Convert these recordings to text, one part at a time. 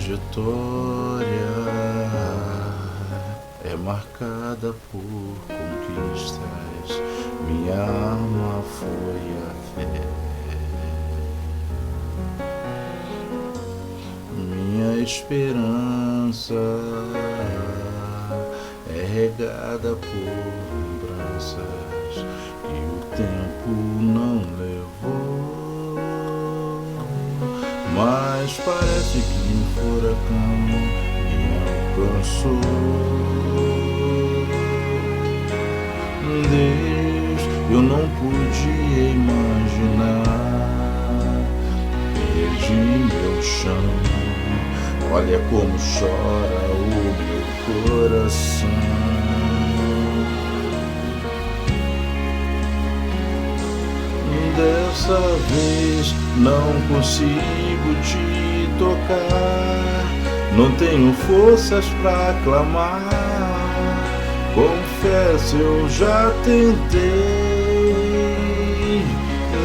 trajetória é marcada por conquistas. Minha arma foi a fé. Minha esperança é regada por lembranças que o tempo não levou. Mas parece que um furacão me alcançou. Deus, eu não podia imaginar. Perdi meu chão. Olha como chora o meu coração. Dessa vez não consigo te tocar. Não tenho forças pra clamar. Confesso, eu já tentei.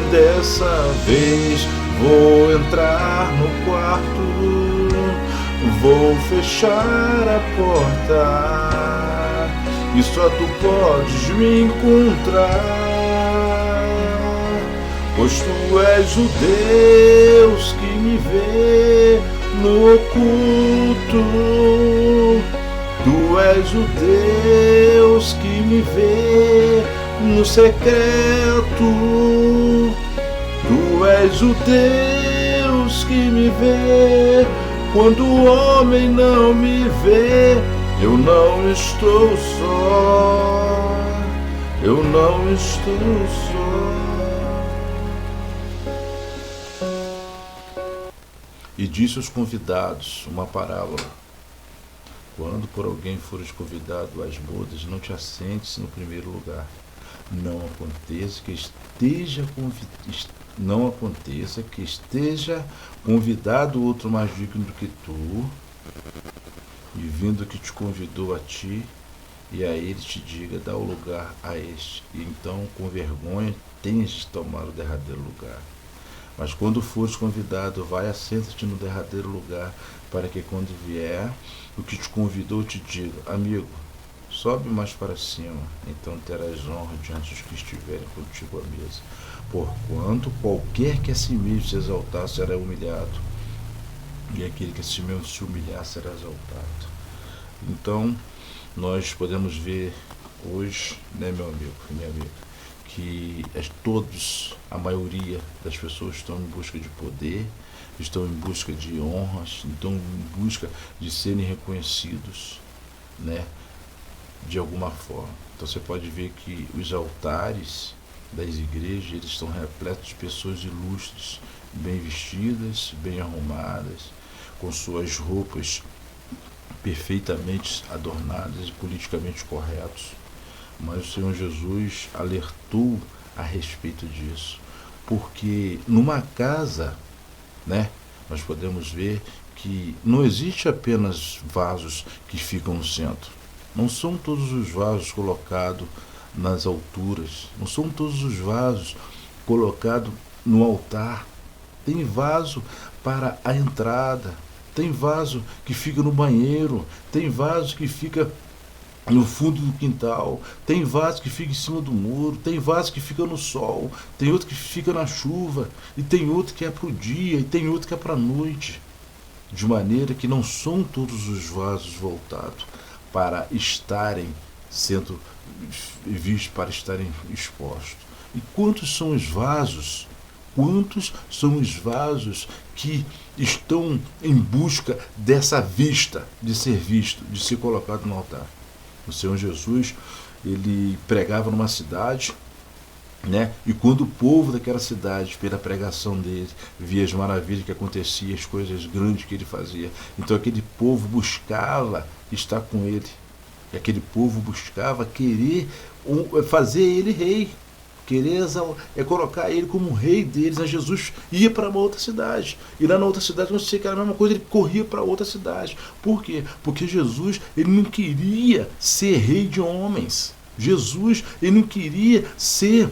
Dessa vez vou entrar no quarto. Vou fechar a porta e só tu podes me encontrar, pois tu és o Deus que me vê no oculto. Tu és o Deus que me vê no secreto. Tu és o Deus que me vê quando o homem não me vê. Eu não estou só. Eu não estou só. E disse aos convidados uma parábola: quando por alguém fores convidado às bodas, não te assentes no primeiro lugar. Não aconteça que esteja convidado outro mais digno do que tu, e vindo que te convidou a ti, e a ele te diga: dá o lugar a este, e então com vergonha tens de tomar o derradeiro lugar. Mas quando fores convidado, vai, assenta-te no derradeiro lugar, para que quando vier o que te convidou te diga: amigo, sobe mais para cima, então terás honra diante dos que estiverem contigo à mesa. Porquanto qualquer que a si mesmo se exaltar será humilhado, e aquele que a si mesmo se humilhar será exaltado. Então, nós podemos ver hoje, né, meu amigo e minha amiga, que a maioria das pessoas estão em busca de poder, estão em busca de honras, estão em busca de serem reconhecidos, né, de alguma forma. Então você pode ver que os altares das igrejas, eles estão repletos de pessoas ilustres, bem vestidas, bem arrumadas, com suas roupas perfeitamente adornadas e politicamente corretos. Mas o Senhor Jesus alertou a respeito disso, porque numa casa, né, nós podemos ver que não existe apenas vasos que ficam no centro. Não são todos os vasos colocados nas alturas, não são todos os vasos colocados no altar. Tem vaso para a entrada, tem vaso que fica no banheiro, tem vaso que fica no fundo do quintal, tem vaso que fica em cima do muro, tem vaso que fica no sol, tem outro que fica na chuva, e tem outro que é para o dia, e tem outro que é para a noite. De maneira que não são todos os vasos voltados para estarem sendo vistos, para estarem expostos. E quantos são os vasos? Quantos são os vasos que estão em busca dessa vista, de ser visto, de ser colocado no altar? O Senhor Jesus, ele pregava numa cidade, né? E quando o povo daquela cidade, pela pregação dele, via as maravilhas que aconteciam, as coisas grandes que ele fazia, então aquele povo buscava estar com ele. E aquele povo buscava querer fazer ele rei, querer colocar ele como rei deles. Né? Jesus ia para uma outra cidade, e lá na outra cidade, não sei que era a mesma coisa, ele corria para outra cidade. Por quê? Porque Jesus, ele não queria ser rei de homens. Jesus, ele não queria ser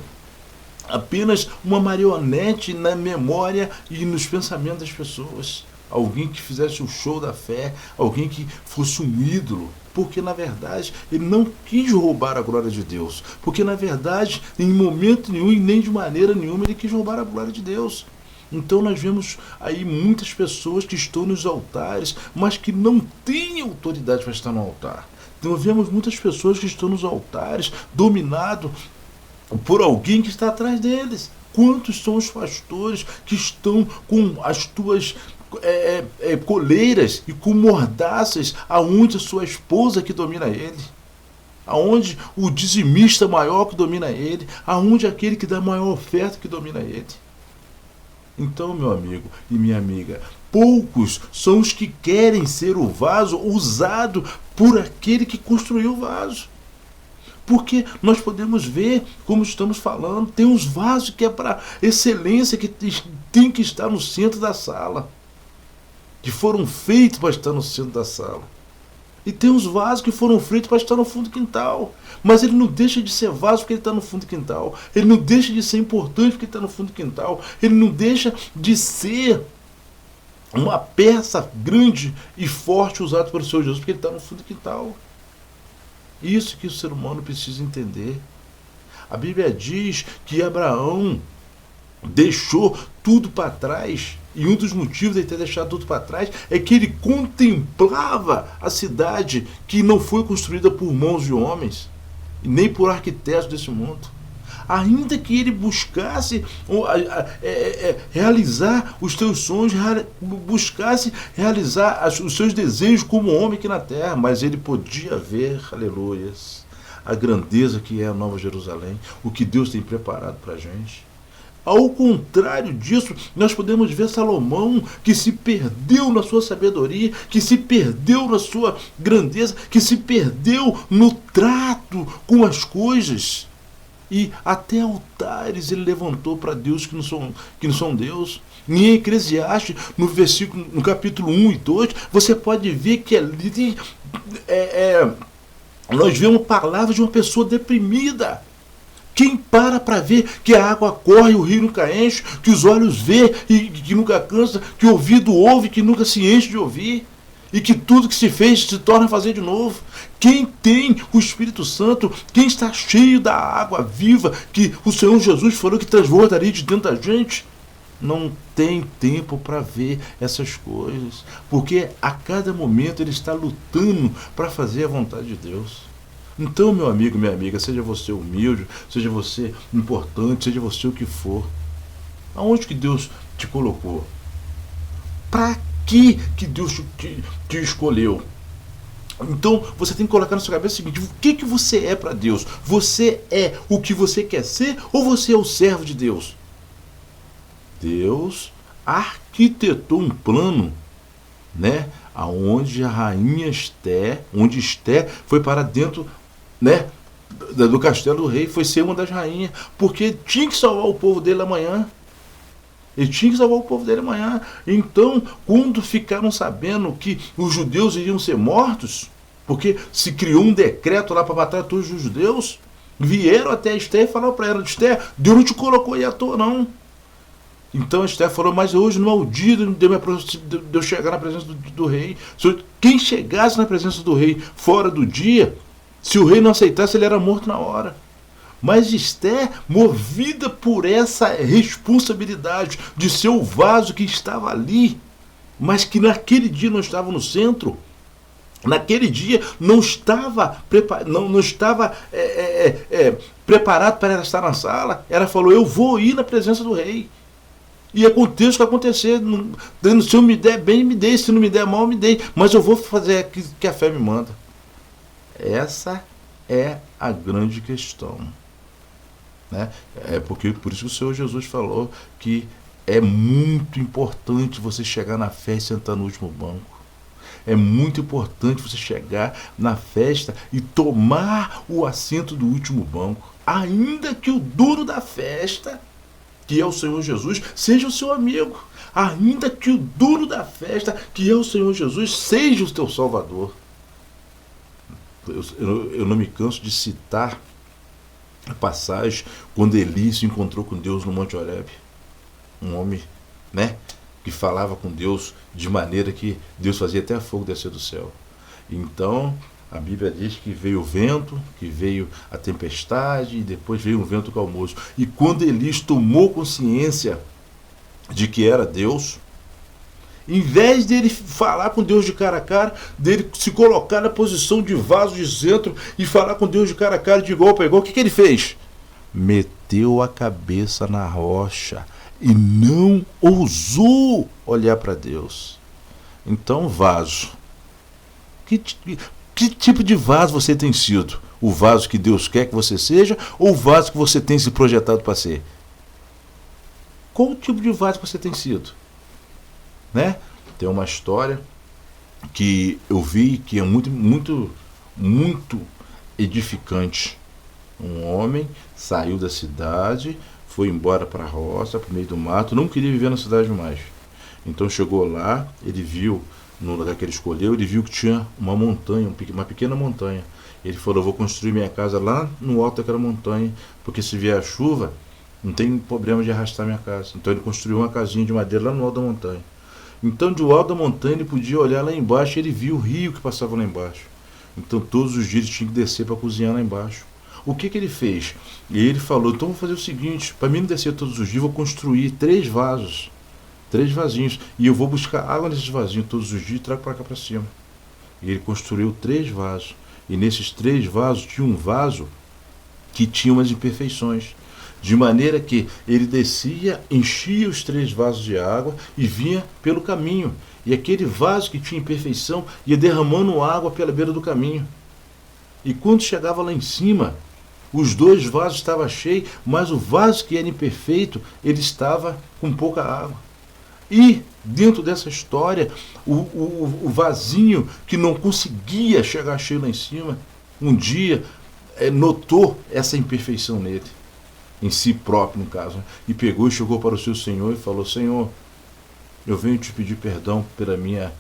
apenas uma marionete na memória e nos pensamentos das pessoas. alguém que fizesse o show da fé, alguém que fosse um ídolo. Porque, na verdade, ele não quis roubar a glória de Deus. Porque, na verdade, em momento nenhum e nem de maneira nenhuma ele quis roubar a glória de Deus. Então nós vemos aí muitas pessoas que estão nos altares, mas que não têm autoridade para estar no altar. Nós vemos muitas pessoas que estão nos altares, dominados por alguém que está atrás deles. Quantos são os pastores que estão com as tuas coleiras e com mordaças, aonde a sua esposa que domina ele, aonde o dizimista maior que domina ele, aonde aquele que dá maior oferta que domina ele? Então, meu amigo e minha amiga, poucos são os que querem ser o vaso usado por aquele que construiu o vaso. Porque nós podemos ver, como estamos falando, tem uns vasos que é para excelência, que tem que estar no centro da sala, que foram feitos para estar no centro da sala. E tem uns vasos que foram feitos para estar no fundo do quintal. Mas ele não deixa de ser vaso porque ele está no fundo do quintal. Ele não deixa de ser importante porque ele está no fundo do quintal. Ele não deixa de ser uma peça grande e forte usada pelo Senhor Jesus porque ele está no fundo do quintal. Isso que o ser humano precisa entender. A Bíblia diz que Abraão deixou tudo para trás. E um dos motivos de ele ter deixado tudo para trás é que ele contemplava a cidade que não foi construída por mãos de homens, e nem por arquitetos desse mundo. Ainda que ele buscasse realizar os seus sonhos, buscasse realizar os seus desejos como homem aqui na terra, mas ele podia ver, aleluias, a grandeza que é a Nova Jerusalém, o que Deus tem preparado para a gente. Ao contrário disso, nós podemos ver Salomão, que se perdeu na sua sabedoria, que se perdeu na sua grandeza, que se perdeu no trato com as coisas. E até altares ele levantou para Deus que não são Deus. Em Eclesiastes, no capítulo 1 e 2, você pode ver que ali nós vemos palavras de uma pessoa deprimida. Quem para ver que a água corre e o rio nunca enche, que os olhos vê e que nunca cansa, que o ouvido ouve e que nunca se enche de ouvir, e que tudo que se fez se torna a fazer de novo? Quem tem o Espírito Santo, quem está cheio da água viva que o Senhor Jesus falou que transbordaria de dentro da gente, não tem tempo para ver essas coisas, porque a cada momento ele está lutando para fazer a vontade de Deus. Então, meu amigo, minha amiga, seja você humilde, seja você importante, seja você o que for, aonde que Deus te colocou? Para que Deus te escolheu? Então, você tem que colocar na sua cabeça o seguinte: o que você é para Deus? Você é o que você quer ser ou você é o servo de Deus? Deus arquitetou um plano, né? Aonde a rainha Esther, onde Esther foi para dentro, né, do castelo do rei, foi ser uma das rainhas, porque tinha que salvar o povo dele amanhã. Ele tinha que salvar o povo dele amanhã. Então, quando ficaram sabendo que os judeus iriam ser mortos, porque se criou um decreto lá para matar todos os judeus, vieram até Esther e falaram para ela: Esther, Deus não te colocou aí à toa, não. Então Esther falou: mas hoje não é o dia de eu chegar na presença do rei. Quem chegasse na presença do rei fora do dia, se o rei não aceitasse, ele era morto na hora. Mas Esther, movida por essa responsabilidade de ser o vaso que estava ali, mas que naquele dia não estava no centro, naquele dia não estava preparado para ela estar na sala, ela falou: eu vou ir na presença do rei. E aconteça o que acontecer. Se eu me der bem, me dei. Se não me der mal, me dei. Mas eu vou fazer o que a fé me manda. Essa é a grande questão, né? Por isso que o Senhor Jesus falou que é muito importante você chegar na festa e sentar no último banco. É muito importante você chegar na festa e tomar o assento do último banco. Ainda que o dono da festa, que é o Senhor Jesus, seja o seu amigo. Ainda que o dono da festa, que é o Senhor Jesus, seja o teu Salvador. Eu não me canso de citar a passagem quando Eli se encontrou com Deus no Monte Horebe. Um homem, né, que falava com Deus de maneira que Deus fazia até fogo descer do céu. Então, a Bíblia diz que veio o vento, que veio a tempestade e depois veio um vento calmoso. E quando Elias tomou consciência de que era Deus, em vez dele falar com Deus de cara a cara, dele se colocar na posição de vaso de centro e falar com Deus de cara a cara, de igual para igual, o que ele fez? Meteu a cabeça na rocha e não ousou olhar para Deus. Então, vaso. Que tipo de vaso você tem sido? O vaso que Deus quer que você seja ou o vaso que você tem se projetado para ser? Qual tipo de vaso você tem sido? Né? Tem uma história que eu vi que é muito edificante. Um homem saiu da cidade, foi embora para a roça, para o meio do mato, não queria viver na cidade mais. Então chegou lá, ele viu, no lugar que ele escolheu, ele viu que tinha uma montanha, uma pequena montanha. Ele falou, vou construir minha casa lá no alto daquela montanha, porque se vier a chuva, não tem problema de arrastar minha casa. Então ele construiu uma casinha de madeira lá no alto da montanha. Então do alto da montanha ele podia olhar lá embaixo e ele viu o rio que passava lá embaixo. Então todos os dias ele tinha que descer para cozinhar lá embaixo. O que ele fez? E ele falou, então vou fazer o seguinte, para mim não descer todos os dias, vou construir 3 vasos, 3 vasinhos, e eu vou buscar água nesses vasinhos todos os dias e trago para cá para cima. E ele construiu 3 vasos, e nesses 3 vasos tinha um vaso que tinha umas imperfeições, de maneira que ele descia, enchia os 3 vasos de água e vinha pelo caminho, e aquele vaso que tinha imperfeição ia derramando água pela beira do caminho. E quando chegava lá em cima, os 2 vasos estavam cheios, mas o vaso que era imperfeito, ele estava com pouca água. E, dentro dessa história, o vasinho que não conseguia chegar cheio lá em cima, um dia notou essa imperfeição nele, em si próprio, no caso, e pegou e chegou para o seu Senhor e falou, Senhor, eu venho te pedir perdão pela minha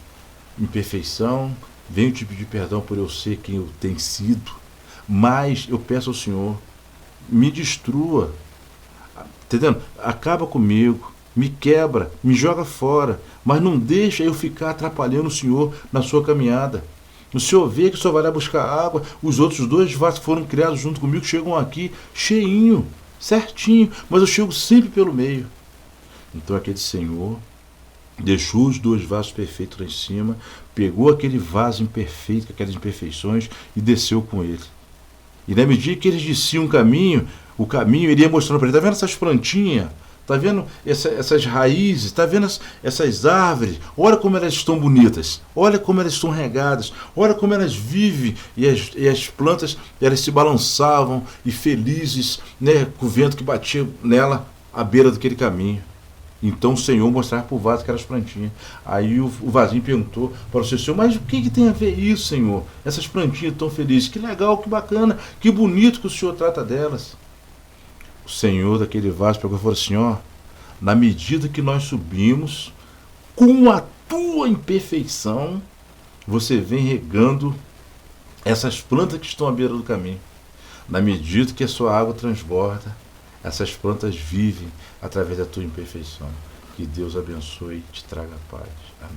imperfeição, venho te pedir perdão por eu ser quem eu tenho sido, mas eu peço ao Senhor, me destrua, entendendo? Acaba comigo, me quebra, me joga fora, mas não deixa eu ficar atrapalhando o Senhor na sua caminhada. O Senhor vê que o Senhor vai lá buscar água, os outros 2 vasos que foram criados junto comigo chegam aqui cheinho, certinho, mas eu chego sempre pelo meio. Então aquele Senhor deixou os 2 vasos perfeitos lá em cima, pegou aquele vaso imperfeito, com aquelas imperfeições, e desceu com ele. E na medida que eles desciam o caminho iria mostrando para ele, está vendo essas plantinhas? Está vendo essas raízes? Está vendo essas árvores? Olha como elas estão bonitas, olha como elas estão regadas, olha como elas vivem, e as plantas elas se balançavam e felizes, né, com o vento que batia nela à beira daquele caminho. Então o Senhor mostrava para o vaso que eram as plantinhas. Aí o vasinho perguntou para o seu Senhor, mas o que tem a ver isso, Senhor? Essas plantinhas tão felizes, que legal, que bacana, que bonito que o Senhor trata delas. O Senhor daquele vaso pegou e falou assim, ó, na medida que nós subimos, com a tua imperfeição, você vem regando essas plantas que estão à beira do caminho. Na medida que a sua água transborda, essas plantas vivem através da tua imperfeição. Que Deus abençoe e te traga paz. Amém.